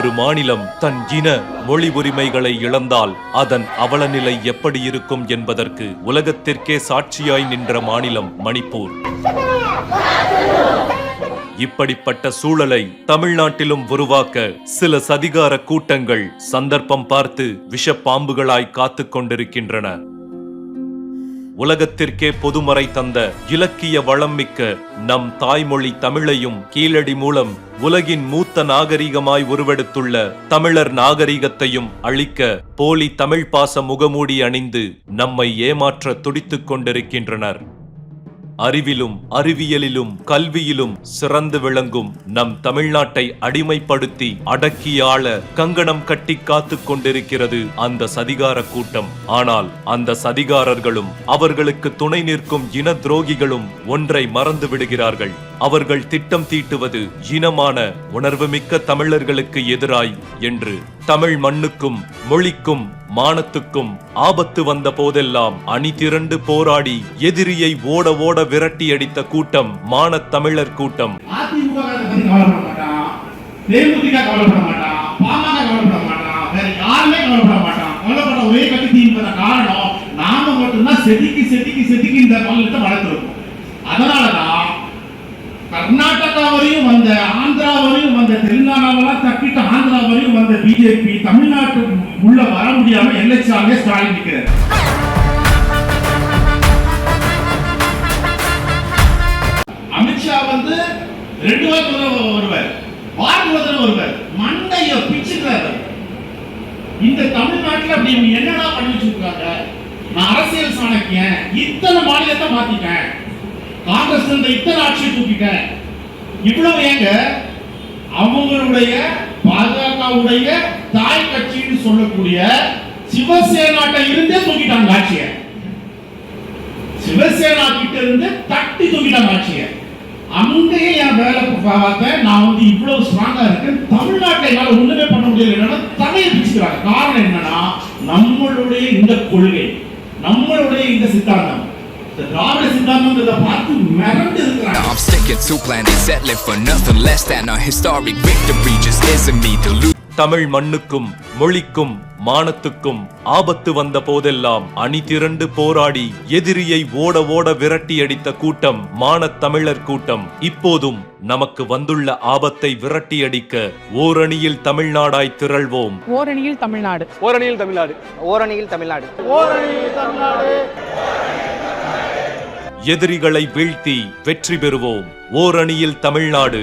ஒரு மாநிலம் தன் இன மொழி உரிமைகளை இழந்தால் அதன் அவலநிலை எப்படி இருக்கும் என்பதற்கு உலகத்திற்கே சாட்சியாய் நின்ற மாநிலம் மணிப்பூர். இப்படிப்பட்ட சூழலை தமிழ்நாட்டிலும் உருவாக்க சில சதிகார கூட்டங்கள் சந்தர்ப்பம் பார்த்து விஷப்பாம்புகளாய் காத்து கொண்டிருக்கின்றன. உலகத்திற்கே பொதுமறை தந்த இலக்கிய வளம் மிக்க நம் தாய்மொழி தமிழையும் கீழடி மூலம் உலகின் மூத்த நாகரிகமாய் உருவெடுத்துள்ள தமிழர் நாகரிகத்தையும் அழிக்க போலி தமிழ் பாச முகமூடி அணிந்து நம்மை ஏமாற்ற துடித்துக் கொண்டிருக்கின்றனர். அறிவிலும் அறிவியலிலும் கல்வியிலும் சிறந்து விளங்கும் நம் தமிழ்நாட்டை அடிமைப்படுத்தி அடக்கியாள கங்கணம் கட்டி காத்து கொண்டிருக்கிறது அந்த சதிகார கூட்டம். ஆனால் அந்த சதிகாரர்களும் அவர்களுக்கு துணை நிற்கும் இன துரோகிகளும் ஒன்றை மறந்து விடுகிறார்கள். அவர்கள் திட்டம் தீட்டுவது இனமான உணர்வுமிக்க தமிழர்களுக்கு எதிராய் என்று. தமிழ் மண்ணுக்கும் மொழிக்கும் மானத்துக்கும் ஆபத்து வந்த போதெல்லாம் அணி திரண்டு போராடி எதிரியை ஓட ஓட விரட்டி அடித்த கூட்டம் மானத் தமிழர் கூட்டம். கர்நாடகா வரையும் வந்த, ஆந்திரா வரையும் வந்த, தெலுங்கானாவெல்லாம் தப்பிட்டு ஆந்திரா வரையும் வந்த பிஜேபி தமிழ்நாட்டு உள்ள வர முடியாம எல்லைச்சாலே ஸ்டாலின் நிற்கிறார். அமித்ஷா வந்து 2 வாரத்துக்கு வருவார், வாரத்துக்கு வருவார், மண்டைய பிச்சுக்கிறார். இந்த தமிழ்நாட்டில் அப்படி என்னடா பண்ணி வச்சிருக்காங்க? நான் அரசியல் சாணக்கியன், இத்தனை மாநிலத்தை மாத்திட்டேன், காங்கிரஸ் இத்தனை ஆட்சியை தூக்கிட்டேன், இவ்வளவு ஏங்க அவங்களுடைய பாஜகவுடைய தாய் கட்சின்னு சொல்லக்கூடிய சிவசேனாட்ட இருந்தே தூக்கிட்டாங்க ஆட்சியை. சிவசேனா கிட்ட இருந்து தட்டி தூக்கிட்டாங்க ஆட்சியை. அங்கேயே என் வேலை பார்த்தேன், நான் வந்து இவ்வளவு ஸ்ட்ராங்கா இருக்கேன், தமிழ்நாட்டை என்னால ஒண்ணுமே பண்ண முடியல. என்னன்னா தலையை பிடிச்சுக்கிறாங்க. காரணம் என்னன்னா நம்மளுடைய இந்த கொள்கை, நம்மளுடைய இந்த சித்தாந்தம், I'm sticking to planning, settling for nothing less than a historic victory. Just isn't me to Tamil மண்ணுக்கும் மொழிக்கும் மானத்துக்கும் ஆபத்து வந்த போதெல்லாம் அணி திரண்டு போராடி எதிரியை ஓட ஓட விரட்டி அடித்த கூட்டம் மானத் தமிழர் கூட்டம். இப்போதும் நமக்கு வந்துள்ள ஆபத்தை விரட்டி அடிக்க ஓரணியில் தமிழ்நாடாய் திரள்வோம். ஓரணியில் தமிழ்நாடு, ஓரணியில் தமிழ்நாடு, ஓரணியில் தமிழ்நாடு, ஓரணியில் தமிழ்நாடு. எதிரிகளை வீழ்த்தி வெற்றி பெறுவோம். ஓரணியில் தமிழ்நாடு.